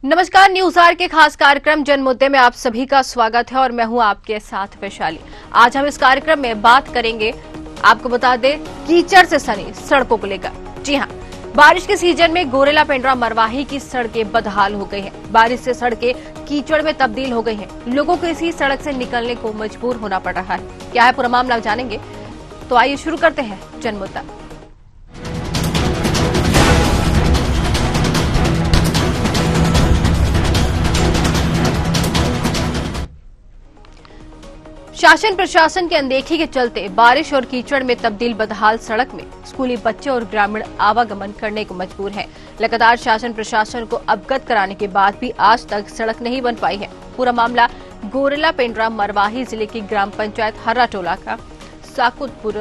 नमस्कार, news are के खास कार्यक्रम जन मुद्दे में आप सभी का स्वागत है और मैं हूं आपके साथ वैशाली। आज हम इस कार्यक्रम में बात करेंगे, आपको बता दें, कीचड़ से सनी सड़कों को लेकर। जी हां, बारिश के सीजन में गोरेला पेंड्रा मरवाही की सड़कें बदहाल हो गई हैं। बारिश से सड़कें कीचड़ में तब्दील हो गई हैं। लोगों को इसी सड़क से निकलने को मजबूर होना पड़ रहा है। क्या है पूरा मामला, जानेंगे। तो आइए शुरू करते हैं जन मुद्दा। शासन प्रशासन की अनदेखी के चलते बारिश और कीचड़ में तब्दील बदहाल सड़क में स्कूली बच्चे और ग्रामीण आवागमन करने को मजबूर हैं। लगातार शासन प्रशासन को अवगत कराने के बाद भी आज तक सड़क नहीं बन पाई है। पूरा मामला गोरेला पेंड्रा मरवाही जिले की ग्राम पंचायत हर्रा टोला का साकुतपुर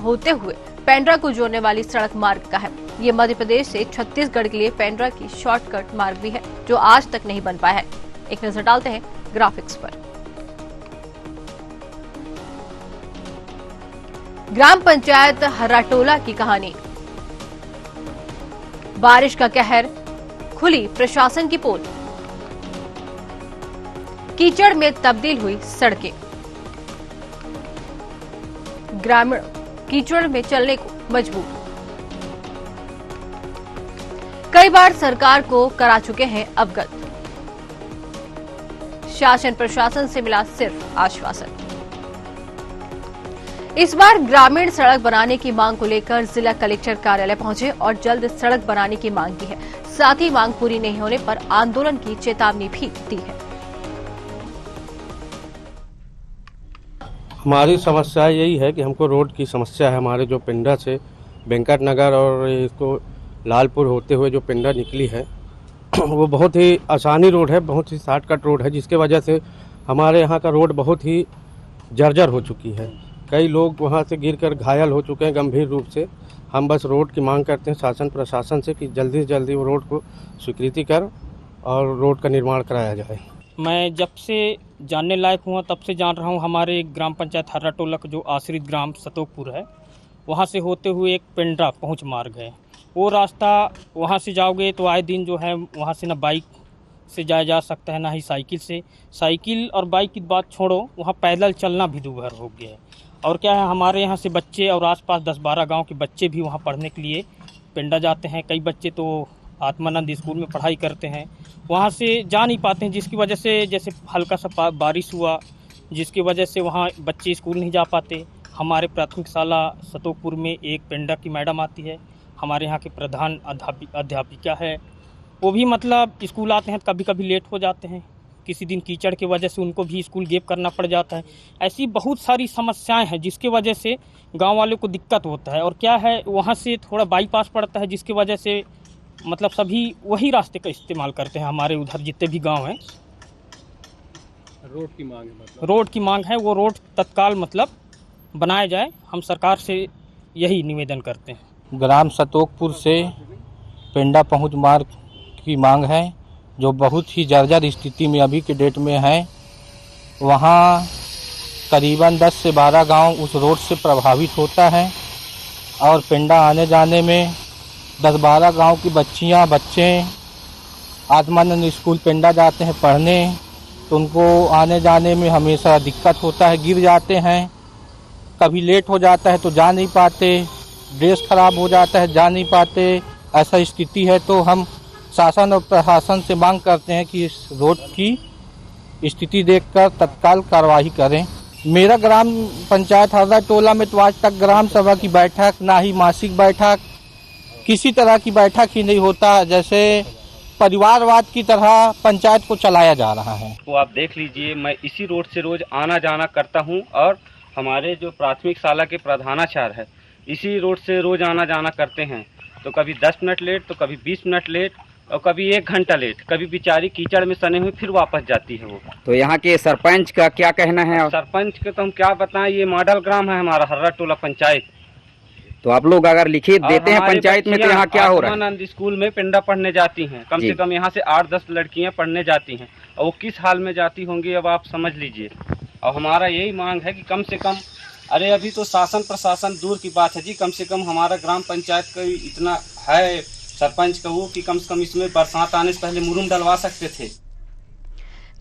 होते हुए पेंड्रा को जोड़ने वाली सड़क मार्ग का है। ये मध्य प्रदेश से छत्तीसगढ़ के लिए पेंड्रा की शॉर्टकट मार्ग भी है, जो आज तक नहीं बन पाया है। एक नजर डालते हैं ग्राफिक्स पर। ग्राम पंचायत हर्राटोला की कहानी। बारिश का कहर, खुली प्रशासन की पोल, कीचड़ में तब्दील हुई सड़कें, ग्रामीण कीचड़ में चलने को मजबूर। कई बार सरकार को करा चुके हैं अवगत, शासन प्रशासन से मिला सिर्फ आश्वासन। इस बार ग्रामीण सड़क बनाने की मांग को लेकर जिला कलेक्टर कार्यालय पहुंचे और जल्द सड़क बनाने की मांग की है। साथ ही मांग पूरी नहीं होने पर आंदोलन की चेतावनी भी दी है। हमारी समस्या यही है कि हमको रोड की समस्या है। हमारे जो पेंड्रा से वेंकट नगर और इसको लालपुर होते हुए जो पेंड्रा निकली है वो बहुत ही आसानी रोड है, बहुत ही शॉर्टकट रोड है, जिसके वजह से हमारे यहाँ का रोड बहुत ही जर्जर हो चुकी है। कई लोग वहाँ से गिरकर घायल हो चुके हैं गंभीर रूप से। हम बस रोड की मांग करते हैं शासन प्रशासन से कि जल्दी से जल्दी वो रोड को स्वीकृति कर और रोड का निर्माण कराया जाए। मैं जब से जानने लायक हुआ तब से जान रहा हूँ, हमारे ग्राम पंचायत हर्रा टोला का जो आश्रित ग्राम सतोकपुर है, वहाँ से होते हुए एक पेंड्रा पहुँच मार्ग है। वो रास्ता वहाँ से जाओगे तो आए दिन जो है वहाँ से ना बाइक से जाया जा सकता है, ना ही साइकिल से। साइकिल और बाइक की बात छोड़ो, वहाँ पैदल चलना भी दूभर हो गया है। और क्या है, हमारे यहाँ से बच्चे और आसपास 10-12 गांव के बच्चे भी वहाँ पढ़ने के लिए पेंड्रा जाते हैं। कई बच्चे तो आत्मानंद स्कूल में पढ़ाई करते हैं, वहाँ से जा नहीं पाते हैं, जिसकी वजह से जैसे हल्का सा बारिश हुआ, जिसकी वजह से वहाँ बच्चे स्कूल नहीं जा पाते। हमारे प्राथमिक शाला सतोकपुर में एक पेंड्रा की मैडम आती है, हमारे यहाँ के प्रधान अध्यापिका है, वो भी मतलब स्कूल आते हैं, कभी कभी लेट हो जाते हैं। किसी दिन कीचड़ की वजह से उनको भी स्कूल गैप करना पड़ जाता है। ऐसी बहुत सारी समस्याएं हैं जिसकी वजह से गांव वालों को दिक्कत होता है। और क्या है, वहां से थोड़ा बाईपास पड़ता है, जिसकी वजह से मतलब सभी वही रास्ते का इस्तेमाल करते हैं। हमारे उधर जितने भी गांव हैं, रोड की मांग है, मतलब रोड की मांग है, वो रोड तत्काल मतलब बनाया जाए। हम सरकार से यही निवेदन करते हैं। ग्राम सतोकपुर से पेंड्रा पहुँच मार्ग की मांग है, जो बहुत ही जर्जर स्थिति में अभी के डेट में है। वहाँ करीबन 10 से 12 गांव उस रोड से प्रभावित होता है और पेंड्रा आने जाने में 10-12 गांव की बच्चियां बच्चे आत्मानंद स्कूल पेंड्रा जाते हैं पढ़ने, तो उनको आने जाने में हमेशा दिक्कत होता है, गिर जाते हैं, कभी लेट हो जाता है तो जा नहीं पाते, ड्रेस खराब हो जाता है, जा नहीं पाते। ऐसा स्थिति है, तो हम शासन और प्रशासन से मांग करते हैं कि इस रोड की स्थिति देखकर तत्काल कार्रवाई करें। मेरा ग्राम पंचायत हर्रा टोला में तो आज तक ग्राम सभा की बैठक, ना ही मासिक बैठक, किसी तरह की बैठक ही नहीं होता। जैसे परिवारवाद की तरह पंचायत को चलाया जा रहा है। वो आप देख लीजिए, मैं इसी रोड से रोज आना जाना करता हूँ और हमारे जो प्राथमिक शाला के प्रधानाचार्य है इसी रोड से रोज आना जाना करते हैं। तो कभी 10 मिनट लेट, तो कभी 20 मिनट लेट और कभी 1 घंटा लेट। कभी बेचारी कीचड़ में सने हुए फिर वापस जाती है वो। तो यहाँ के सरपंच का क्या कहना है? सरपंच के तो हम क्या बताएं, ये मॉडल ग्राम है हमारा हर्रा टोला पंचायत। तो आप लोग अगर लिखित देते हैं पंचायत में, तो यहाँ क्या हो रहा है? आत्मानंद स्कूल में पेंड्रा पढ़ने जाती हैं, कम से कम यहाँ से 8-10 लड़कियां पढ़ने जाती हैं, और वो किस हाल में जाती होंगी अब आप समझ लीजिए। और हमारा यही मांग है कि कम से कम, अरे अभी तो शासन प्रशासन दूर की बात है जी, कम से कम हमारा ग्राम पंचायत का इतना है सरपंच कहूँ कि कम से कम इसमें बरसात आने से पहले मुरुम डलवा सकते थे।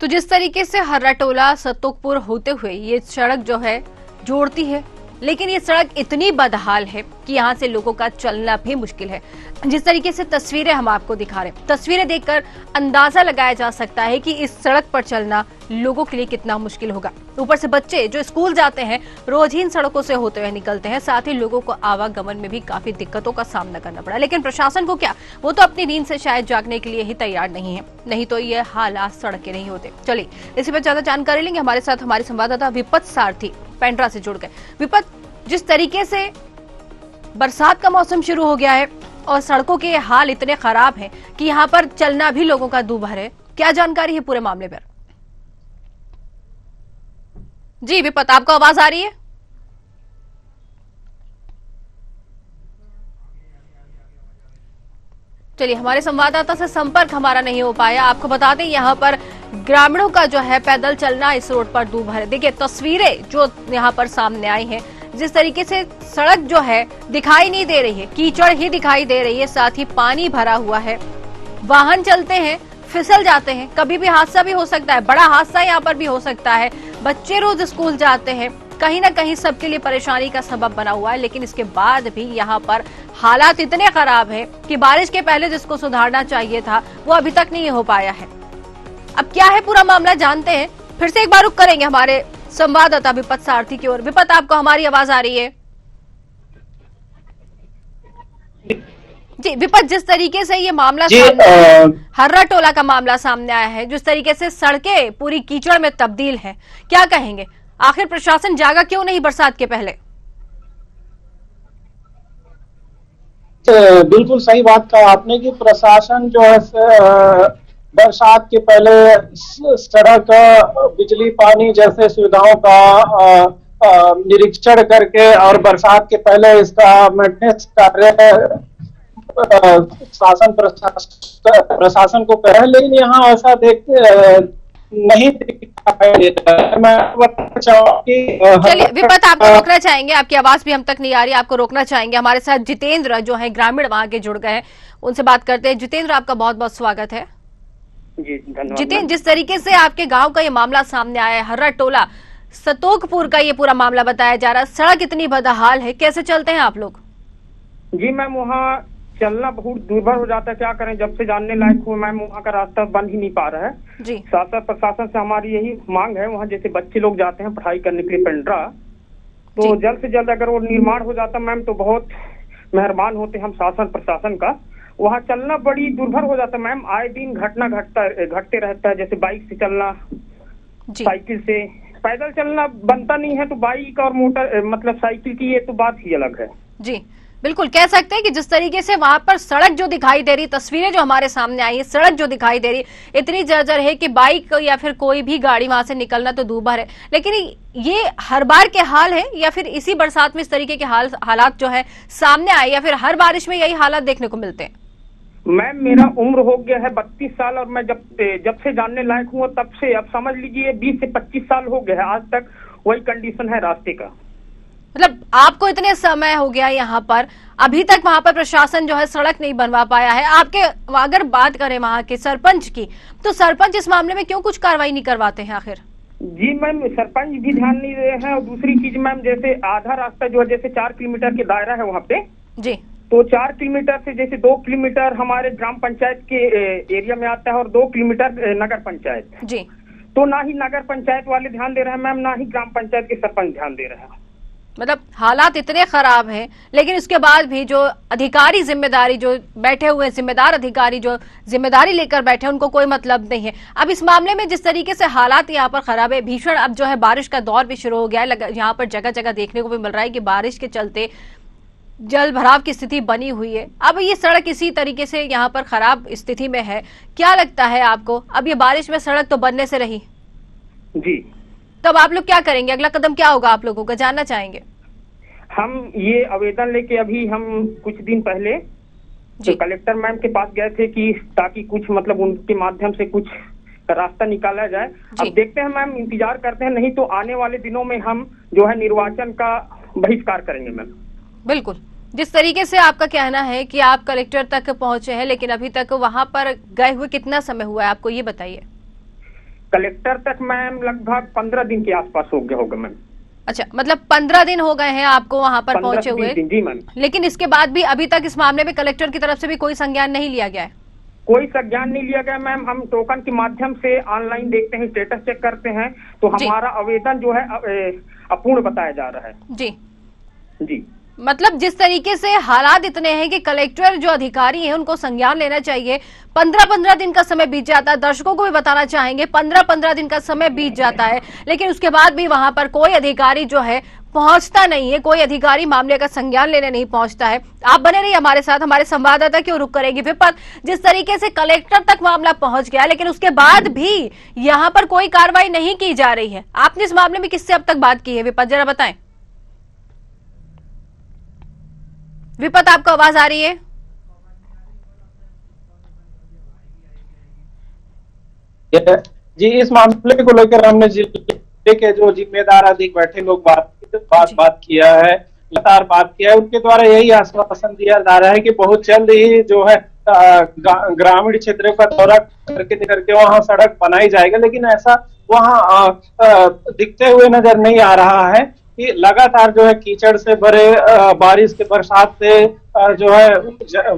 तो जिस तरीके से हर्रा टोला सतोकपुर होते हुए ये सड़क जो है जोड़ती है, लेकिन ये सड़क इतनी बदहाल है कि यहाँ से लोगों का चलना भी मुश्किल है। जिस तरीके से तस्वीरें हम आपको दिखा रहे हैं, तस्वीरें देखकर अंदाजा लगाया जा सकता है कि इस सड़क पर चलना लोगों के लिए कितना मुश्किल होगा। ऊपर से बच्चे जो स्कूल जाते हैं रोज ही इन सड़कों से होते हुए निकलते हैं, साथ ही लोगों को आवागमन में भी काफी दिक्कतों का सामना करना पड़ा। लेकिन प्रशासन को क्या, वो तो अपनी नींद से शायद जागने के लिए ही तैयार नहीं है, नहीं तो ये हालात सड़क के नहीं होते। चलिए इसी पर ज्यादा जानकारी लेंगे, हमारे साथ हमारे संवाददाता विपत सारथी पेंड्रा से जुड़ गए। विपत, जिस तरीके से बरसात का मौसम शुरू हो गया है और सड़कों के हाल इतने खराब हैं कि यहाँ पर चलना भी लोगों का दूभर है, क्या जानकारी है पूरे मामले पर? जी विपत, आपको आवाज आ रही है? चलिए, हमारे संवाददाता से संपर्क हमारा नहीं हो पाया। आपको बता दें यहाँ पर ग्रामीणों का जो है पैदल चलना इस रोड पर दूभर है। देखिए तस्वीरें जो यहाँ पर सामने आई हैं, जिस तरीके से सड़क जो है दिखाई नहीं दे रही है, कीचड़ ही दिखाई दे रही है, साथ ही पानी भरा हुआ है, वाहन चलते हैं फिसल जाते हैं, कभी भी हादसा भी हो सकता है, बड़ा हादसा यहाँ पर भी हो सकता है। बच्चे रोज स्कूल जाते हैं, कहीं ना कहीं सबके लिए परेशानी का सबब बना हुआ है। लेकिन इसके बाद भी यहाँ पर हालात इतने खराब है कि बारिश के पहले जिसको सुधारना चाहिए था वो अभी तक नहीं हो पाया है। अब क्या है पूरा मामला जानते हैं, फिर से एक बार रुक करेंगे हमारे संवाददाता विपत सारथी की ओर। विपत, आपको हमारी आवाज आ रही है? जी विपत, जिस तरीके से ये मामला सामने हर्रा टोला का मामला सामने आया है, जिस तरीके से सड़कें पूरी कीचड़ में तब्दील हैं, क्या कहेंगे? आखिर प्रशासन जागा क्यों नहीं बरसात के पहले? बिल्कुल सही बात कहा आपने कि प्रशासन जो है बरसात के पहले सड़क, बिजली, पानी जैसे सुविधाओं का निरीक्षण करके और बरसात के पहले इसका मेंटेनेंस कार्य शासन प्रशासन को कहे, लेकिन यहाँ ऐसा नहीं दिखाई देता है। मैं बताना चाहूंगा। चलिए विपत, आपको रोकना चाहेंगे, आपकी आवाज भी हम तक नहीं आ रही, आपको रोकना चाहेंगे। हमारे साथ जितेंद्र जो है ग्रामीण वहां के जुड़ गए हैं, उनसे बात करते हैं। जितेंद्र, आपका बहुत बहुत स्वागत है। जी धन्यवाद। जितेंद्र, जिस तरीके से आपके गांव का ये मामला सामने आया है, हर्रा टोला सतोकपुर का ये पूरा मामला बताया जा रहा है, सड़क इतनी बदहाल है, कैसे चलते हैं आप लोग? जी मैम, वहाँ चलना बहुत दुर्भर हो जाता है, क्या करें, जब से जानने लायक हुआ मैम वहाँ का रास्ता बन ही नहीं पा रहा है। जी शासन प्रशासन से हमारी यही मांग है, वहाँ जैसे बच्चे लोग जाते हैं पढ़ाई करने के लिए पेंड्रा, तो जल्द से जल्द अगर वो निर्माण हो जाता मैम तो बहुत मेहरबान होते हम शासन प्रशासन का। वहाँ चलना बड़ी दुर्भर हो जाता मैम, आए दिन घटना घटते रहता है, जैसे बाइक से चलना, साइकिल से, पैदल चलना बनता नहीं है, तो बाइक और मोटर मतलब साइकिल की ये तो बात ही अलग है। जी बिल्कुल, कह सकते हैं कि जिस तरीके से वहां पर सड़क जो दिखाई दे रही, तस्वीरें जो हमारे सामने आई है, सड़क जो दिखाई दे रही इतनी जर्जर है कि बाइक या फिर कोई भी गाड़ी वहां से निकलना तो दूभर है। लेकिन ये हर बार के हाल है या फिर इसी बरसात में इस तरीके के हालात जो है सामने आए, या फिर हर बारिश में यही हालात देखने को मिलते हैं? मैम मेरा उम्र हो गया है 32 साल और मैं जब से जानने लायक हुआ तब से, अब समझ लीजिए 20 से 25 साल हो गए हैं, आज तक वही कंडीशन है रास्ते का। मतलब आपको इतने समय हो गया यहाँ पर, अभी तक वहाँ पर प्रशासन जो है सड़क नहीं बनवा पाया है। आपके अगर बात करें वहाँ के सरपंच की, तो सरपंच इस मामले में क्यों कुछ कार्रवाई नहीं करवाते हैं आखिर? जी मैम, सरपंच भी ध्यान नहीं दे रहे हैं। और दूसरी चीज मैम, जैसे आधा रास्ता जो है, जैसे 4 किलोमीटर के दायरा है वहाँ पे जी, तो 4 किलोमीटर से जैसे 2 किलोमीटर हमारे ग्राम पंचायत के एरिया में आता है और 2 किलोमीटर नगर पंचायत जी, तो ना ही नगर पंचायत वाले ध्यान दे रहे हैं मैम, ना ही ग्राम पंचायत के सरपंच ध्यान दे रहे हैं। मतलब हालात इतने खराब हैं, लेकिन उसके बाद भी जो अधिकारी जिम्मेदारी जो बैठे हुए जिम्मेदार अधिकारी जो जिम्मेदारी लेकर बैठे, उनको कोई मतलब नहीं है। अब इस मामले में जिस तरीके से हालात यहाँ पर खराब है, भीषण, अब जो है बारिश का दौर भी शुरू हो गया है, यहाँ पर जगह जगह देखने को भी मिल रहा है कि बारिश के चलते जल भराव की स्थिति बनी हुई है। अब ये सड़क इसी तरीके से यहाँ पर खराब स्थिति में है, क्या लगता है आपको? अब ये बारिश में सड़क तो बनने से रही जी, तब आप लोग क्या करेंगे? अगला कदम क्या होगा आप लोगों का, जानना चाहेंगे? हम ये आवेदन लेके अभी हम कुछ दिन पहले तो कलेक्टर मैम के पास गए थे कि ताकि कुछ मतलब उनके माध्यम से कुछ रास्ता निकाला जाए। अब देखते हैं मैम, इंतजार करते हैं, नहीं तो आने वाले दिनों में हम जो है निर्वाचन का बहिष्कार करेंगे मैम। बिल्कुल, जिस तरीके से आपका कहना है कि आप कलेक्टर तक पहुंचे हैं, लेकिन अभी तक वहां पर गए हुए कितना समय हुआ है आपको, ये बताइए। कलेक्टर तक मैम लगभग 15 दिन के आसपास हो गया होगा मैम। अच्छा, मतलब 15 दिन हो गए हैं आपको वहां पर पहुंचे हुए। जी मैम। लेकिन इसके बाद भी अभी तक इस मामले में कलेक्टर की तरफ से भी कोई संज्ञान नहीं लिया गया है? कोई संज्ञान नहीं लिया गया मैम। हम टोकन के माध्यम से ऑनलाइन देखते हैं, स्टेटस चेक करते हैं, तो हमारा आवेदन जो है अपूर्ण बताया जा रहा है। जी जी, मतलब जिस तरीके से हालात इतने हैं कि कलेक्टर जो अधिकारी हैं उनको संज्ञान लेना चाहिए। 15-15 दिन का समय बीत जाता है, दर्शकों को भी बताना चाहेंगे 15-15 दिन का समय बीत जाता है, लेकिन उसके बाद भी वहां पर कोई अधिकारी जो है पहुंचता नहीं है, कोई अधिकारी मामले का संज्ञान लेने नहीं पहुंचता है। आप बने रहिए हमारे साथ, हमारे संवाददाता क्यों रुक करेगी विपत। जिस तरीके से कलेक्टर तक मामला पहुंच गया, लेकिन उसके बाद भी यहाँ पर कोई कार्रवाई नहीं की जा रही है। आपने इस मामले में किससे अब तक बात की है विपत, जरा बताएं। विपत, आपको आवाज आ रही है? जी, इस मामले को लेकर हमने जिले के जो जिम्मेदार अधिक बैठे लोग बात किया है, लगातार बात किया है। उनके द्वारा यही आश्वासन दिया जा रहा है कि बहुत जल्द ही जो है ग्रामीण क्षेत्रों का दौरा करके वहां सड़क बनाई जाएगी, लेकिन ऐसा वहां दिखते हुए नजर नहीं आ रहा है कि लगातार जो है कीचड़ से भरे बारिश के बरसात से जो है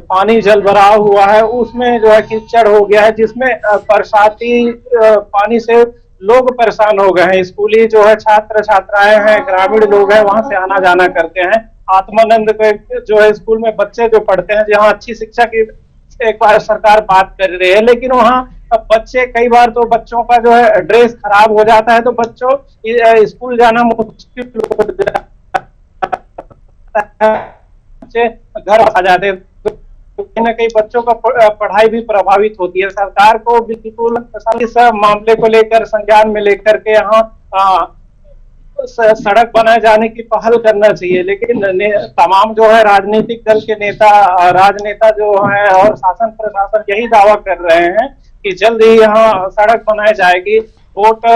पानी जल भरा हुआ है, उसमें जो है कीचड़ हो गया है, जिसमें बरसाती पानी से लोग परेशान हो गए हैं। स्कूली जो है छात्र छात्राएं हैं, ग्रामीण लोग हैं, वहां से आना जाना करते हैं। आत्मानंद के जो है स्कूल में बच्चे जो पढ़ते हैं, जहाँ अच्छी शिक्षा की एक बार सरकार बात कर रही है, लेकिन वहाँ बच्चे कई बार तो बच्चों का जो है ड्रेस खराब हो जाता है, तो बच्चों स्कूल जाना मुश्किल हो जाता है, बच्चे घर आ जाते हैं, तो कहीं ना कहीं बच्चों का पढ़ाई भी प्रभावित होती है। सरकार को बिल्कुल इस मामले को लेकर संज्ञान में लेकर के यहाँ सड़क बनाए जाने की पहल करना चाहिए, लेकिन तमाम जो है राजनीतिक दल के नेता, राजनेता जो है और शासन प्रशासन यही दावा कर रहे हैं कि जल्द ही यहाँ सड़क बनाई जाएगी। वोट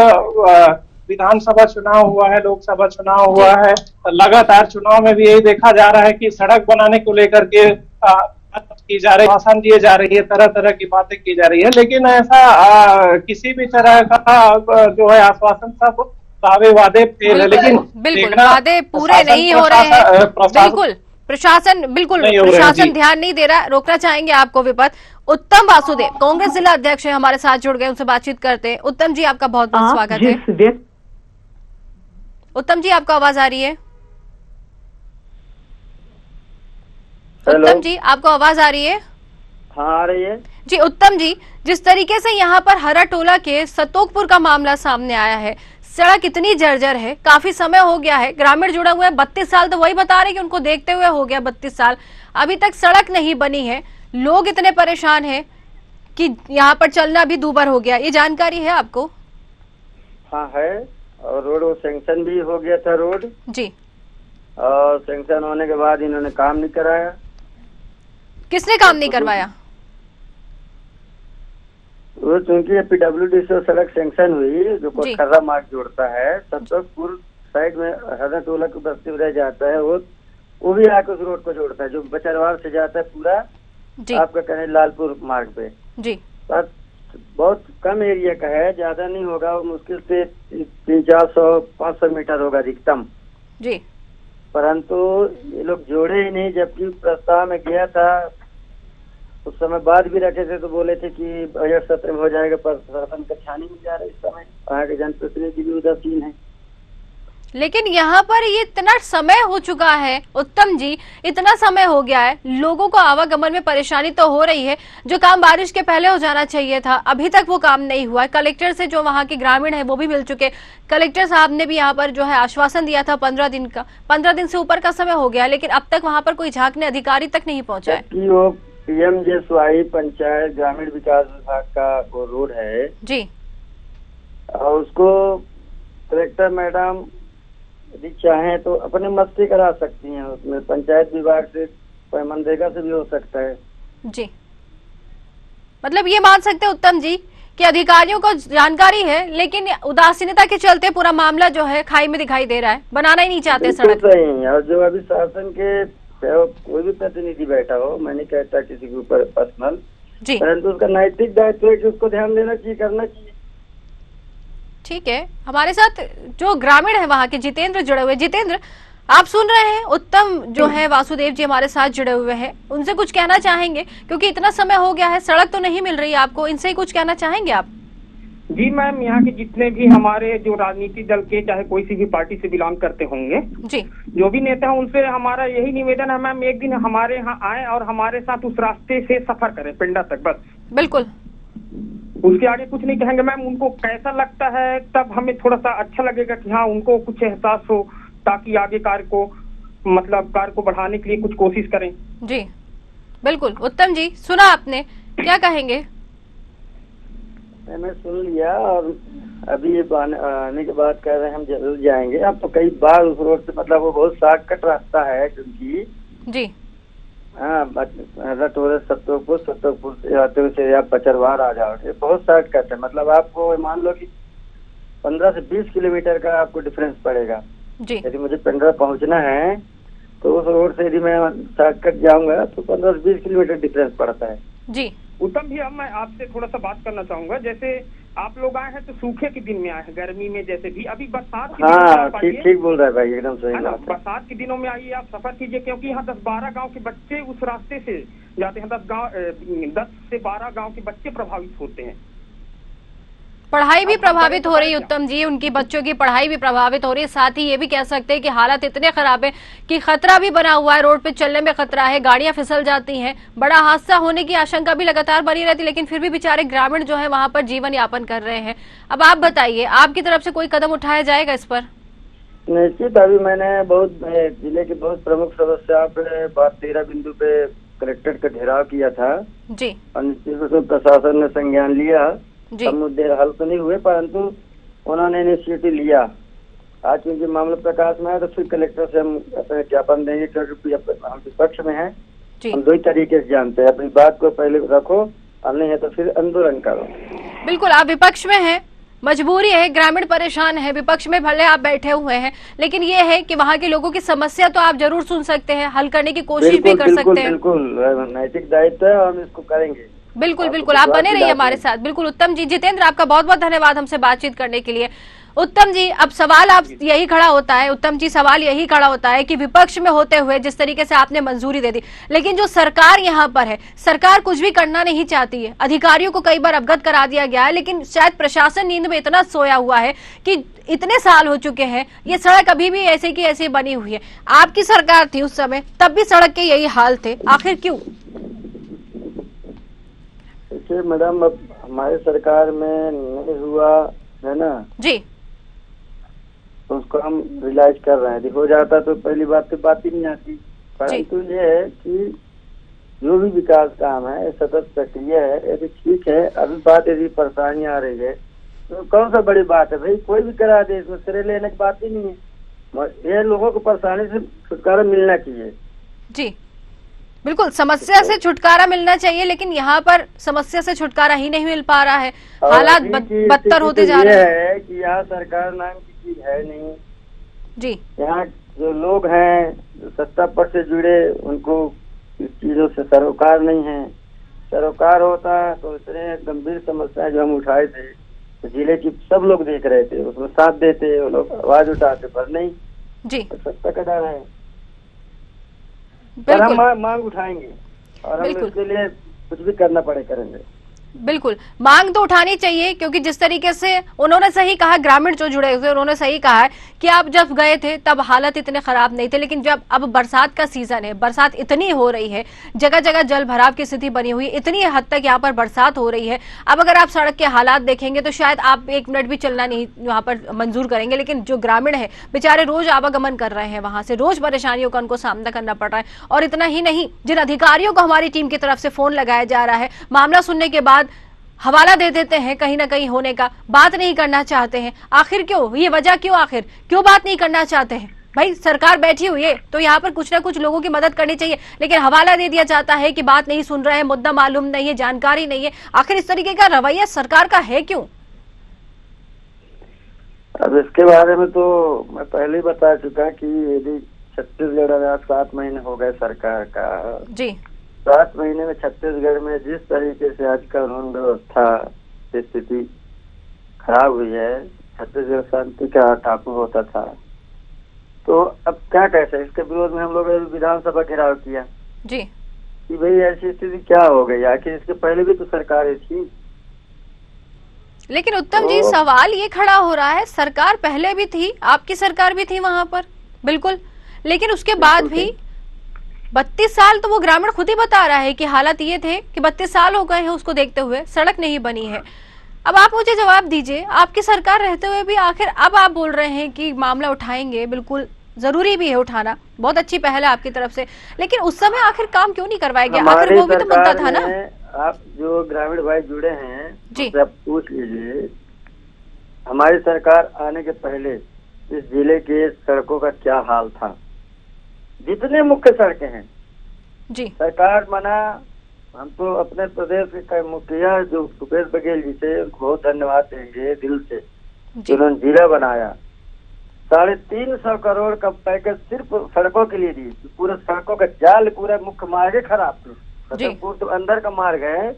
विधानसभा चुनाव हुआ है, लोकसभा चुनाव हुआ है, लगातार चुनाव में भी यही देखा जा रहा है कि सड़क बनाने को लेकर के की जा रही, भाषण दिए जा रही है, तरह तरह की बातें की जा रही है, लेकिन ऐसा किसी भी तरह का जो है आश्वासन सब दावे वादे फेल है। लेकिन बिल्कुल वादे पूरे नहीं हो रहे हैं। बिल्कुल प्रशासन ध्यान नहीं दे रहा। रोकना चाहेंगे आपको विपत। उत्तम वासुदेव कांग्रेस जिला अध्यक्ष है, हमारे साथ जुड़ गए, उनसे बातचीत करते हैं। उत्तम जी, आपका बहुत बहुत स्वागत है। उत्तम जी, आपको आवाज आ रही है? उत्तम जी, आपको आवाज आ रही है? हाँ, आ रही है जी। उत्तम जी, जिस तरीके से यहाँ पर हरा टोला के सतोकपुर का मामला सामने आया है, सड़क इतनी जर्जर है, काफी समय हो गया है, ग्रामीण जुड़ा हुआ है, 32 साल तो वही बता रहे कि उनको देखते हुए हो गया 32 साल, अभी तक सड़क नहीं बनी है, लोग इतने परेशान हैं कि यहाँ पर चलना भी दूभर हो गया। ये जानकारी है आपको? हाँ है, और रोड वो सैंक्शन भी हो गया था रोड जी, और सैंक्शन होने के बाद इन्होंने काम नहीं कराया। किसने काम नहीं करवाया? वो चूंकि PWD से सड़क सैंक्शन हुई, जो कोटखर्रा मार्ग जोड़ता है, सतोकपुर साइड में हरा टोला की बस्ती रह जाता है, वो भी आके उस रोड को जोड़ता है, जो बचरवार से जाता है पूरा आपका कहे लालपुर मार्ग पे जी। बहुत कम एरिया का है, ज्यादा नहीं होगा, मुश्किल से 300-400-500 मीटर होगा अधिकतम जी, परंतु ये लोग जोड़े ही नहीं। जबकि प्रस्ताव में गया था, उस समय बात भी रखे थे, तो बोले थे कि बजट सत्र में हो जाएगा, पर प्रशासन का छानी में जा रहा है इस समय, वहाँ के जनप्रतिनिधि भी उदासीन है। लेकिन यहाँ पर ये इतना समय हो चुका है उत्तम जी, इतना समय हो गया है, लोगों को आवागमन में परेशानी तो हो रही है, जो काम बारिश के पहले हो जाना चाहिए था अभी तक वो काम नहीं हुआ है। कलेक्टर से जो वहाँ के ग्रामीण है वो भी मिल चुके, कलेक्टर साहब ने भी यहाँ पर जो है आश्वासन दिया था 15 दिन का, 15 दिन से ऊपर का समय हो गया, लेकिन अब तक वहाँ पर कोई झांकने अधिकारी तक नहीं पहुँचा है। वो PMJSY पंचायत ग्रामीण विकास विभाग का वो रोड है जी, और उसको कलेक्टर मैडम यदि चाहें तो अपने मत से करा सकती हैं, उसमें पंचायत विभाग से, मनरेगा से भी हो सकता है जी। मतलब ये मान सकते हैं उत्तम जी कि अधिकारियों को जानकारी है, लेकिन उदासीनता के चलते पूरा मामला जो है खाई में दिखाई दे रहा है, बनाना ही नहीं चाहते सड़क। सही। और जो अभी शासन के चाहे वो कोई भी प्रतिनिधि बैठा हो, मैं नहीं कहता किसी के ऊपर पर्सनल, जी परंतु उसका नैतिक दायित्व है कि उसको ध्यान देना चाहिए, करना चाहिए। ठीक है, हमारे साथ जो ग्रामीण है वहाँ के जितेंद्र जुड़े हुए। जितेंद्र, आप सुन रहे हैं, उत्तम जो है वासुदेव जी हमारे साथ जुड़े हुए हैं, उनसे कुछ कहना चाहेंगे क्योंकि इतना समय हो गया है, सड़क तो नहीं मिल रही आपको, इनसे ही कुछ कहना चाहेंगे आप? जी मैम, यहाँ के जितने भी हमारे जो राजनीतिक दल के चाहे कोई सी भी पार्टी से बिलोंग करते होंगे, जी जो भी नेता हैं, उनसे हमारा यही निवेदन है मैम, एक दिन हमारे यहाँ आए और हमारे साथ उस रास्ते से सफर करें पिंडा तक, बस। बिल्कुल, उसके आगे कुछ नहीं कहेंगे मैम। उनको कैसा लगता है तब हमें थोड़ा सा अच्छा लगेगा कि हाँ उनको कुछ एहसास हो, ताकि आगे कार्य को बढ़ाने के लिए कुछ कोशिश करें। जी बिल्कुल। उत्तम जी, सुना आपने, क्या कहेंगे? मैंने सुन लिया और अभी ये आने के बाद कह रहे हैं हम जरूर जाएंगे। अब तो कई बार उस रोड से, मतलब वो बहुत शॉर्टकट रास्ता है क्योंकि जी हाँ, सत्तोपुर से आते हुए आप बचरवार आ जाओगे, बहुत शॉर्टकट है। मतलब आपको मान लो कि 15 से 20 किलोमीटर का आपको डिफरेंस पड़ेगा। जी यदि मुझे पिंडरा पहुंचना है तो उस रोड से यदि मैं शॉर्टकट जाऊंगा तो 15 से 20 किलोमीटर डिफरेंस पड़ता है। जी उत्तम भी, अब मैं आपसे थोड़ा सा बात करना चाहूंगा। जैसे आप लोग आए हैं तो सूखे के दिन में आए हैं, गर्मी में जैसे भी, अभी बरसात के हाँ, ठीक बोल रहा है भाई, एकदम सही बात है। बरसात के दिनों में आइए, आप सफर कीजिए, क्योंकि यहाँ 10-12 गांव के बच्चे उस रास्ते से जाते हैं। 10 से 12 गांव के बच्चे प्रभावित होते हैं। पढ़ाई भी प्रभावित हो रही है उत्तम जी, उनकी बच्चों की पढ़ाई भी प्रभावित हो रही है। साथ ही ये भी कह सकते हैं कि हालात इतने खराब है कि खतरा भी बना हुआ है, रोड पे चलने में खतरा है, गाड़ियां फिसल जाती हैं, बड़ा हादसा होने की आशंका भी लगातार बनी रहती है। लेकिन फिर भी बेचारे ग्रामीण जो है वहां पर जीवन यापन कर रहे हैं। अब आप बताइए, आपकी तरफ से कोई कदम उठाया जाएगा इस पर? निश्चित, अभी मैंने बहुत जिले के बहुत प्रमुख सदस्यों पे बात 13 बिंदु पे कलेक्टर का घेराव किया था जी, और निश्चित रूप से प्रशासन ने संज्ञान लिया। सब मुद्दे हल तो नहीं हुए, परंतु उन्होंने इनिशिएटिव लिया। आज क्योंकि मामला प्रकाश में है तो फिर कलेक्टर से हम अपने ज्ञापन देंगे, क्योंकि हम विपक्ष में हैं। हम दो ही तरीके से जानते हैं, अपनी बात को पहले रखो और नहीं है तो फिर आंदोलन करो। बिल्कुल, आप विपक्ष में हैं, मजबूरी है, ग्रामीण परेशान है, विपक्ष में भले आप बैठे हुए हैं, लेकिन ये है कि वहाँ के लोगों की समस्या तो आप जरूर सुन सकते हैं, हल करने की कोशिश भी कर सकते हैं। बिल्कुल नैतिक दायित्व है, हम इसको करेंगे। बिल्कुल बिल्कुल, आप बने रहिए हमारे साथ। बिल्कुल उत्तम जी। जितेंद्र, आपका बहुत बहुत धन्यवाद हमसे बातचीत करने के लिए। उत्तम जी, अब सवाल आप यही खड़ा होता है, उत्तम जी सवाल यही खड़ा होता है कि विपक्ष में होते हुए जिस तरीके से आपने मंजूरी दे दी, लेकिन जो सरकार यहाँ पर है, सरकार कुछ भी करना नहीं चाहती है। अधिकारियों को कई बार अवगत करा दिया गया है, लेकिन शायद प्रशासन नींद में इतना सोया हुआ है कि इतने साल हो चुके हैं, ये सड़क अभी भी ऐसे की ऐसे बनी हुई है। आपकी सरकार थी उस समय, तब भी सड़क के यही हाल थे, आखिर क्यों? देखिए मैडम, अब हमारे सरकार में नहीं हुआ है ना जी, तो उसको हम रियलाइज कर रहे हैं। यदि हो जाता तो पहली बात ही नहीं आती। परंतु ये है कि जो भी विकास काम है सतत प्रक्रिया है। यदि ठीक है, अभी बात यदि परेशानी आ रही है तो कौन सा बड़ी बात है भाई, कोई भी करा दे, इसमें सिरे लेने की बात ही नहीं है। ये लोगों को परेशानी से छुटकारा मिलना चाहिए। जी बिल्कुल, समस्या से छुटकारा मिलना चाहिए, लेकिन यहाँ पर समस्या से छुटकारा ही नहीं मिल पा रहा है, हालात बदतर होते जा रहे हैं। कि यहाँ सरकार नाम की चीज है नहीं जी। यहाँ जो लोग हैं जो सत्ता पर से जुड़े, उनको इस चीजों से सरोकार नहीं है। सरोकार होता तो इतने गंभीर समस्याएं जो हम उठाए थे तो जिले की सब लोग देख रहे थे, उसमें साथ देते, वो लोग आवाज उठाते, पर नहीं जी, सत्ता का डर है। पर हम मांग उठाएंगे और हम इसके लिए कुछ भी करना पड़े करेंगे। बिल्कुल, मांग तो उठानी चाहिए, क्योंकि जिस तरीके से उन्होंने सही कहा, ग्रामीण जो जुड़े हुए उन्होंने सही कहा है कि आप जब गए थे तब हालत इतने खराब नहीं थे, लेकिन जब अब बरसात का सीजन है, बरसात इतनी हो रही है, जगह जगह जल भराव की स्थिति बनी हुई, इतनी हद तक यहाँ पर बरसात हो रही है। अब अगर आप सड़क के हालात देखेंगे तो शायद आप 1 मिनट भी चलना नहीं वहां पर मंजूर करेंगे, लेकिन जो ग्रामीण है बेचारे रोज आवागमन कर रहे हैं, वहां से रोज परेशानियों का उनको सामना करना पड़ रहा है। और इतना ही नहीं, जिन अधिकारियों को हमारी टीम की तरफ से फोन लगाया जा रहा है, मामला सुनने के बाद हवाला दे देते हैं कहीं ना कहीं होने का, बात नहीं करना चाहते हैं। आखिर क्यों, ये वजह क्यों, आखिर क्यों बात नहीं करना चाहते हैं? भाई सरकार बैठी हुई है तो यहाँ पर कुछ ना कुछ लोगों की मदद करनी चाहिए, लेकिन हवाला दे दिया जाता है कि बात नहीं सुन रहे हैं, मुद्दा मालूम नहीं है, जानकारी नहीं है। आखिर इस तरीके का रवैया सरकार का है क्यों? अब इसके बारे में तो मैं पहले ही बता चुका कि यदि छत्तीसगढ़ में आज 7 महीने हो गए सरकार का जी। 7 महीने में छत्तीसगढ़ में जिस तरीके से आज कानून व्यवस्था की स्थिति खराब हुई है, छत्तीसगढ़ शांति का टापू होता था, तो अब क्या कैसे इसके विरोध में हम लोग विधानसभा घेराव किया जी कि भाई ऐसी स्थिति क्या हो गई, आखिर इसके पहले भी तो सरकारें थी। लेकिन उत्तम जी, सवाल ये खड़ा हो रहा है, सरकार पहले भी थी, आपकी सरकार भी थी वहां पर, बिल्कुल, लेकिन उसके बाद भी 32 साल तो वो ग्रामीण खुद ही बता रहा है कि हालात ये थे कि 32 साल हो गए हैं उसको देखते हुए, सड़क नहीं बनी है। अब आप मुझे जवाब दीजिए, आपकी सरकार रहते हुए भी आखिर अब आप बोल रहे हैं कि मामला उठाएंगे, बिल्कुल जरूरी भी है उठाना, बहुत अच्छी पहल है आपकी तरफ से, लेकिन उस समय आखिर काम क्यों नहीं करवाया गया? आखिर वो भी तो मुद्दा था ना। आप जो ग्रामीण भाई जुड़े हैं जी, आप पूछ लीजिए, हमारी सरकार आने के पहले इस जिले के सड़कों का क्या हाल था। जितने मुख्य सड़कें हैं जी, सरकार मना, हम तो अपने प्रदेश के मुखिया जो भूपेश बघेल जी से बहुत धन्यवाद देंगे दिल से, उन्होंने जिला बनाया, 350 करोड़ का पैकेज सिर्फ सड़कों के लिए दी। पूरे सड़कों का जाल, पूरा मुख्य मार्ग खराब थे, छतरपुर तो अंदर का मार्ग है,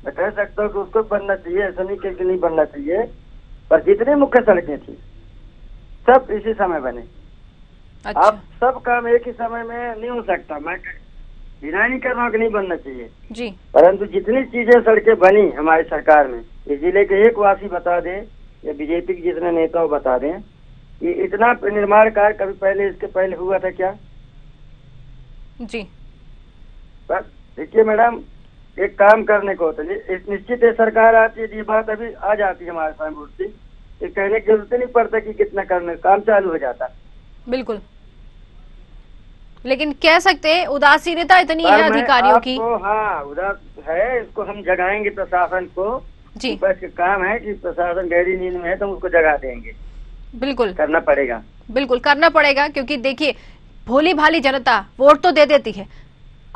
मैं कह सकता हूँ कि उसको बनना चाहिए, ऐसा नहीं कि नहीं बनना चाहिए, पर जितनी मुख्य सड़कें थी सब इसी समय बने। अच्छा। अब सब काम एक ही समय में नहीं हो सकता, मैं बिना नहीं कर रहा हूँ कि नहीं बनना चाहिए जी, परंतु जितनी चीजें सड़कें बनी हमारी सरकार में, इस जिले के एक वासी बता दे या बीजेपी के जितने नेता बता दें कि इतना निर्माण कार्य कभी पहले इसके पहले हुआ था क्या? जी, बस देखिए मैडम, एक काम करने को होता है, निश्चित है सरकार आती है, ये बात अभी आ जाती है हमारे सामने उठती, ये कहने की जरूरत नहीं पड़ता कि कितना करने, काम चालू हो जाता। बिल्कुल, लेकिन कह सकते हैं उदासीनता इतनी है अधिकारियों की। हाँ, उदास है, इसको हम जगाएंगे प्रशासन को जी, बस काम है कि प्रशासन गहरी नींद में है तो हम उसको जगा देंगे। बिल्कुल करना पड़ेगा, बिल्कुल करना पड़ेगा, क्योंकि देखिए भोली भाली जनता वोट तो दे देती है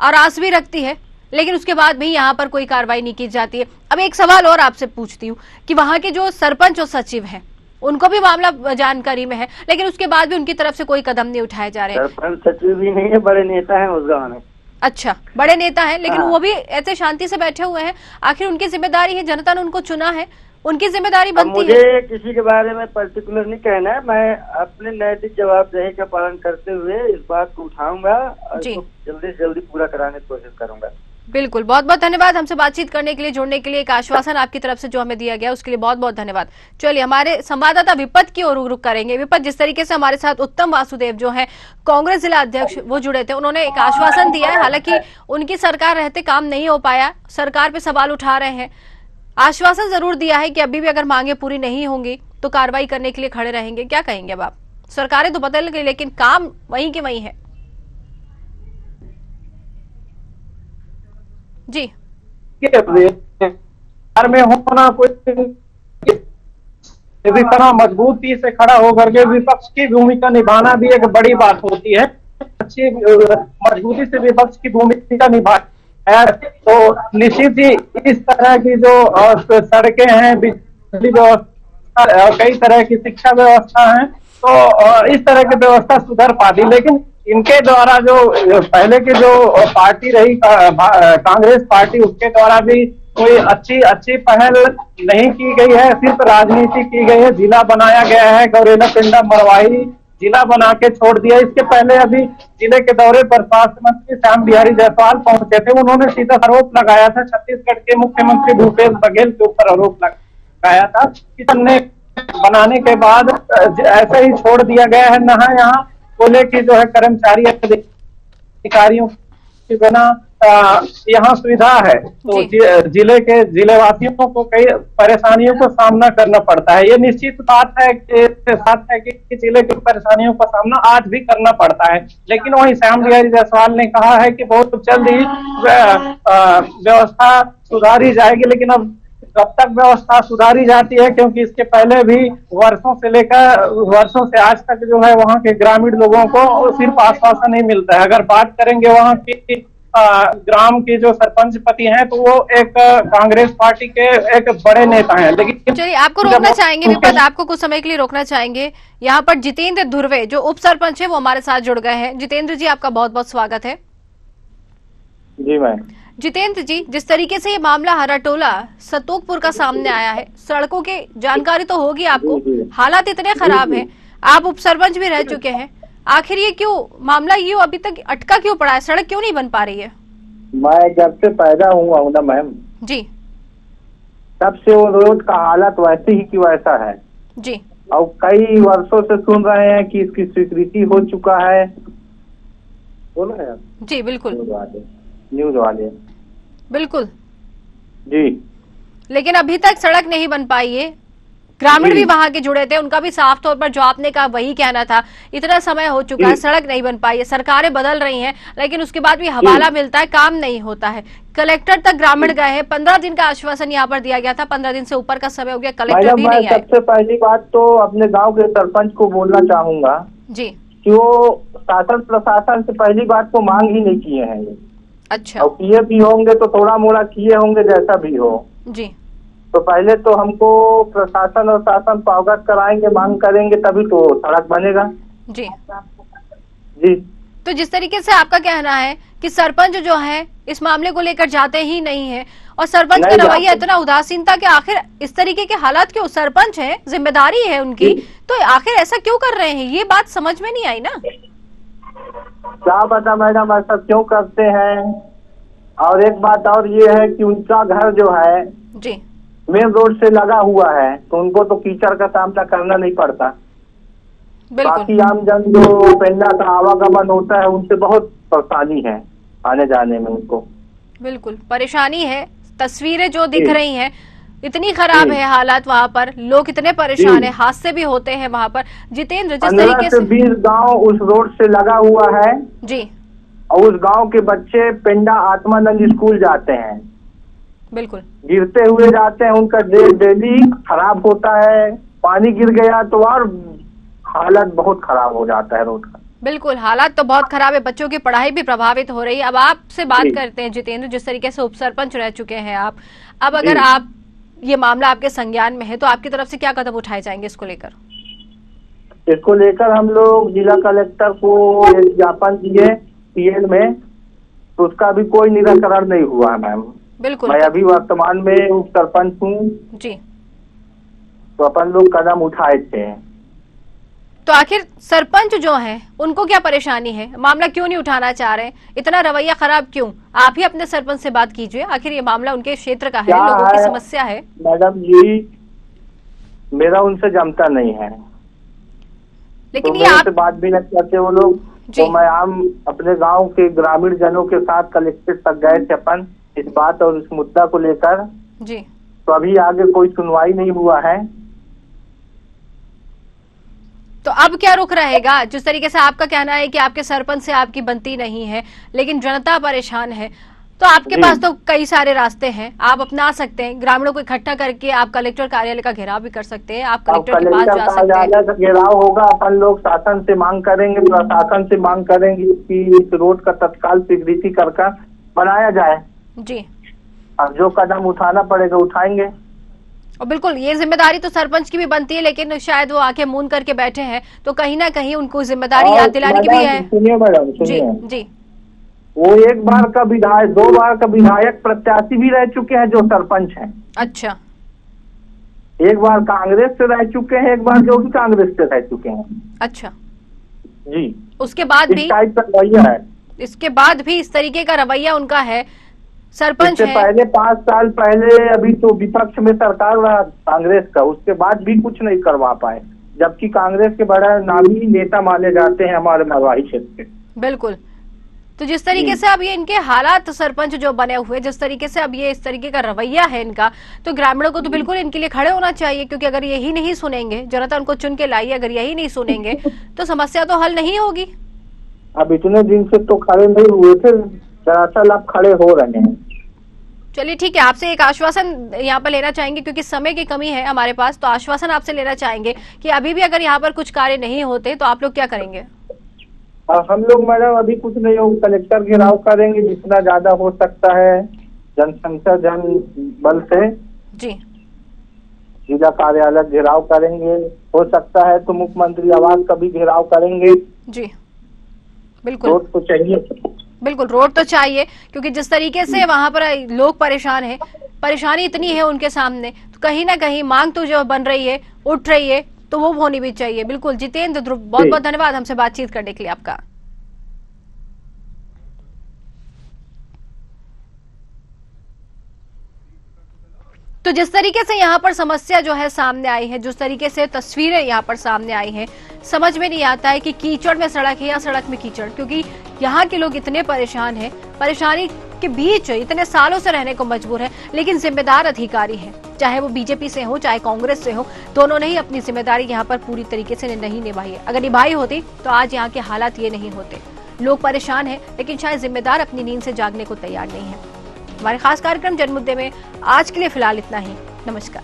और आस भी रखती है, लेकिन उसके बाद भी यहाँ पर कोई कार्रवाई नहीं की जाती है। अब एक सवाल और आपसे पूछती हूँ कि वहाँ के जो सरपंच और सचिव हैं उनको भी मामला जानकारी में है, लेकिन उसके बाद भी उनकी तरफ से कोई कदम नहीं उठाए जा रहे हैं। सरपंच सचिव भी नहीं है, बड़े नेता हैं उस गाँव में। अच्छा, बड़े नेता हैं, लेकिन हाँ। वो भी ऐसे शांति से बैठे हुए हैं, आखिर उनकी जिम्मेदारी है, जनता ने उनको चुना है, उनकी जिम्मेदारी बनती है। मुझे किसी के बारे में पर्टिकुलर नहीं कहना है, मैं अपने नैतिक जवाबदेही का पालन करते हुए इस बात को उठाऊंगा और जल्दी से जल्दी पूरा कराने की कोशिश करूंगा। बिल्कुल, बहुत बहुत धन्यवाद हमसे बातचीत करने के लिए, जुड़ने के लिए, एक आश्वासन आपकी तरफ से जो हमें दिया गया उसके लिए बहुत बहुत धन्यवाद। चलिए हमारे संवाददाता विपत की ओर रुख करेंगे। विपत, जिस तरीके से हमारे साथ उत्तम वासुदेव जो है कांग्रेस जिला अध्यक्ष वो जुड़े थे, उन्होंने एक आश्वासन दिया है, हालांकि उनकी सरकार रहते काम नहीं हो पाया, सरकार पे सवाल उठा रहे हैं, आश्वासन जरूर दिया है कि अभी भी अगर मांगे पूरी नहीं होंगी तो कार्रवाई करने के लिए खड़े रहेंगे। क्या कहेंगे अब आप? सरकारें तो बदल गई लेकिन काम वहीं के वहीं है। जी, में होना कोई इतना मजबूती से खड़ा होकर के विपक्ष की भूमिका निभाना भी एक बड़ी बात होती है। अच्छी मजबूती से विपक्ष की भूमिका निभा है तो निश्चित ही इस तरह की जो सड़कें हैं, बिजली व्यवस्था, कई तरह की शिक्षा व्यवस्था है, तो इस तरह की व्यवस्था सुधर पाती। लेकिन इनके द्वारा जो पहले की जो पार्टी रही कांग्रेस पार्टी, उसके द्वारा भी कोई अच्छी पहल नहीं की गई है, सिर्फ राजनीति की गई है। जिला बनाया गया है, गौरेला पिंडा मरवाही जिला बना के छोड़ दिया। इसके पहले अभी जिले के दौरे पर स्वास्थ्य मंत्री श्याम बिहारी जायसवाल पहुंचे थे, उन्होंने सीधा आरोप लगाया था, छत्तीसगढ़ के मुख्यमंत्री भूपेश बघेल के ऊपर आरोप लगाया था कि हमने बनाने के बाद ऐसे ही छोड़ दिया गया है। नहा यहाँ बोले कि जो है कर्मचारी अधिकारियों के बिना यहाँ सुविधा है, तो जिले के जिलेवासियों को कई परेशानियों का सामना करना पड़ता है। ये निश्चित बात है कि जिले की परेशानियों का सामना आज भी करना पड़ता है। लेकिन वहीं श्याम बिहारी जायसवाल ने कहा है कि बहुत जल्द ही व्यवस्था सुधारी जाएगी, लेकिन अब कब तक व्यवस्था सुधारी जाती है, क्योंकि इसके पहले भी वर्षों से आज तक जो है वहाँ के ग्रामीण लोगों को सिर्फ आश्वासन नहीं मिलता है। अगर बात करेंगे वहाँ की ग्राम के जो सरपंच पति हैं तो वो एक कांग्रेस पार्टी के एक बड़े नेता हैं। लेकिन चलिए, आपको रोकना चाहेंगे विपद, आपको कुछ समय के लिए रोकना चाहेंगे। यहाँ पर जितेंद्र धुर्वे जो उप सरपंच है वो हमारे साथ जुड़ गए हैं। जितेंद्र जी, आपका बहुत बहुत स्वागत है। जी मैम। जितेंद्र जी, जिस तरीके से ये मामला हराटोला सतोकपुर का सामने आया है, सड़कों की जानकारी तो होगी आपको, हालात इतने खराब हैं, आप उप सरपंच भी रह चुके हैं, आखिर ये क्यों मामला यूं अभी तक अटका क्यों पड़ा है? सड़क क्यों नहीं बन पा रही है? मैं जब से पैदा हुआ हूँ ना मैम जी, तब से वो रोड का हालत वैसे ही की वैसा है जी, और कई वर्षों से सुन रहे हैं कि इसकी स्वीकृति हो चुका है। बोला है जी, बिल्कुल न्यूज वाले बिल्कुल जी, लेकिन अभी तक सड़क नहीं बन पाई है। ग्रामीण भी वहां के जुड़े थे, उनका भी साफ तौर पर जो आपने कहा वही कहना था, इतना समय हो चुका है, सड़क नहीं बन पाई है, सरकारें बदल रही हैं, लेकिन उसके बाद भी हवाला मिलता है, काम नहीं होता है। कलेक्टर तक ग्रामीण गए हैं, 15 दिन का आश्वासन यहाँ पर दिया गया था, 15 दिन से ऊपर का समय हो गया, कलेक्टर भी नहीं आए। सबसे पहली बात तो अपने गाँव के सरपंच को बोलना चाहूंगा जी कि वो शासन प्रशासन से पहली बात तो मांग ही नहीं किए हैं ये। अच्छा, और किए भी होंगे तो थोड़ा मोड़ा किए होंगे, जैसा भी हो। जी, तो पहले तो हमको प्रशासन और शासन को अवगत कराएंगे, मांग करेंगे, तभी तो सड़क बनेगा। जी जी। तो जिस तरीके से आपका कहना है कि सरपंच जो है इस मामले को लेकर जाते ही नहीं है, और सरपंच का रवैया इतना उदासीनता कि आखिर इस तरीके के हालात क्यों? सरपंच है, जिम्मेदारी है उनकी, तो आखिर ऐसा क्यों कर रहे हैं? ये बात समझ में नहीं आई ना। क्या पता मैडम ऐसा क्यों करते हैं। और एक बात और ये है कि उनका घर जो है जी मेन रोड से लगा हुआ है, तो उनको तो कीचड़ का सामना करना नहीं पड़ता। बाकी आमजन जो पेंडा का आवागमन होता है उनसे बहुत परेशानी है आने जाने में उनको। बिल्कुल परेशानी है, तस्वीरें जो दिख रही हैं इतनी खराब है हालात, वहाँ पर लोग इतने परेशान हैं, हादसे भी होते हैं वहाँ पर। जितेंद्र, जिस तरीके से 20 गांव उस रोड से लगा हुआ है जी, और उस गांव के बच्चे पेंडा आत्मानंद स्कूल जाते हैं, बिल्कुल गिरते हुए जाते हैं, उनका डेली खराब होता है, पानी गिर गया तो और हालत बहुत खराब हो जाता है रोड का। बिल्कुल हालात तो बहुत खराब है, बच्चों की पढ़ाई भी प्रभावित हो रही है। अब आपसे बात करते हैं जितेंद्र, जिस तरीके से उप सरपंच रह चुके हैं आप, अब अगर आप ये मामला आपके संज्ञान में है तो आपकी तरफ से क्या कदम उठाए जाएंगे इसको लेकर? इसको लेकर हम लोग जिला कलेक्टर को एक ज्ञापन दिए पीएल में, तो उसका भी कोई निराकरण नहीं हुआ है मैम। बिल्कुल, मैं अभी वर्तमान में उप सरपंच हूँ जी, तो अपन लोग कदम उठाए थे। तो आखिर सरपंच जो हैं उनको क्या परेशानी है? मामला क्यों नहीं उठाना चाह रहे? इतना रवैया खराब क्यों? आप ही अपने सरपंच से बात कीजिए, आखिर ये मामला उनके क्षेत्र का है, लोगों की समस्या है। मैडम जी, मेरा उनसे जमता नहीं है, लेकिन तो ये आप बात भी नहीं करते वो लोग। तो मैं आम अपने गांव के ग्रामीण जनों के साथ कलेक्टर तक गए थे अपन इस बात और इस मुद्दा को लेकर जी, तो अभी आगे कोई सुनवाई नहीं हुआ है। तो अब क्या रुख रहेगा? जिस तरीके से आपका कहना है कि आपके सरपंच से आपकी बनती नहीं है, लेकिन जनता परेशान है, तो आपके पास तो कई सारे रास्ते हैं, आप अपना सकते हैं, ग्रामीणों को इकट्ठा करके आप कलेक्टर कार्यालय का घेराव भी कर सकते हैं, आप कलेक्टर के पास जा सकते हैं। घेराव होगा, अपन लोग शासन से मांग करेंगे, प्रशासन से मांग करेंगे कि इस रोड का तत्काल स्वीकृति कर बनाया जाए जी, अब जो कदम उठाना पड़ेगा उठाएंगे। और बिल्कुल ये जिम्मेदारी तो सरपंच की भी बनती है, लेकिन शायद वो आंखें मूंद करके बैठे हैं, तो कहीं ना कहीं उनको जिम्मेदारी याद दिलाने की भी है। सुनिए मैडम, जी जी, वो एक बार का विधायक, 2 बार का विधायक प्रत्याशी भी रह चुके हैं जो सरपंच हैं। अच्छा, एक बार कांग्रेस से रह चुके हैं, एक बार जो भी कांग्रेस से रह चुके हैं। अच्छा जी, उसके बाद भी टाइप का रवैया है, इसके बाद भी इस तरीके का रवैया उनका है। सरपंच है, पहले 5 साल पहले अभी तो विपक्ष में सरकार रहा कांग्रेस का, उसके बाद भी कुछ नहीं करवा पाए, जबकि कांग्रेस के बड़ा नामी नेता माने जाते हैं हमारे मरवाही क्षेत्र के। बिल्कुल, तो जिस तरीके से अब ये इनके हालात सरपंच जो बने हुए, जिस तरीके से अब ये इस तरीके का रवैया है इनका, तो ग्रामीणों को तो बिल्कुल इनके लिए खड़े होना चाहिए, क्योंकि अगर यही नहीं सुनेंगे, जनता उनको चुन के लाई, अगर यही नहीं सुनेंगे तो समस्या तो हल नहीं होगी। अब इतने दिन से तो खड़े नहीं हुए थे, दरअसल अब खड़े हो रहे हैं। चलिए ठीक है, आपसे एक आश्वासन यहाँ पर लेना चाहेंगे, क्योंकि समय की कमी है हमारे पास, तो आश्वासन आपसे लेना चाहेंगे कि अभी भी अगर यहाँ पर कुछ कार्य नहीं होते तो आप लोग क्या करेंगे? हम लोग मैडम अभी कुछ नहीं हो, कलेक्टर घेराव करेंगे जितना ज्यादा हो सकता है जनसंख्या जन बल से। जी। जिला कार्यालय घेराव करेंगे, हो सकता है तो मुख्यमंत्री आवास का भी घेराव करेंगे। जी बिल्कुल, रोड तो चाहिए, बिल्कुल रोड तो चाहिए, क्योंकि जिस तरीके से वहां पर लोग परेशान हैं, परेशानी इतनी है उनके सामने, तो कहीं ना कहीं मांग तो जो बन रही है, उठ रही है, तो वो होनी भी चाहिए। बिल्कुल जितेंद्र ध्रुव, बहुत बहुत धन्यवाद हमसे बातचीत करने के लिए आपका। तो जिस तरीके से यहाँ पर समस्या जो है सामने आई है, जिस तरीके से तस्वीरें यहाँ पर सामने आई हैं, समझ में नहीं आता है कि कीचड़ में सड़क है या सड़क में कीचड़, क्योंकि यहाँ के लोग इतने परेशान हैं, परेशानी के बीच इतने सालों से रहने को मजबूर है, लेकिन जिम्मेदार अधिकारी हैं, चाहे वो बीजेपी से हो चाहे कांग्रेस से हो, दोनों ने ही अपनी जिम्मेदारी यहाँ पर पूरी तरीके से नहीं निभाई है। अगर निभाई होती तो आज यहाँ के हालात ये नहीं होते। लोग परेशान है, लेकिन शायद जिम्मेदार अपनी नींद से जागने को तैयार नहीं है। हमारे खास कार्यक्रम जनमुद्दे में आज के लिए फिलहाल इतना ही। नमस्कार।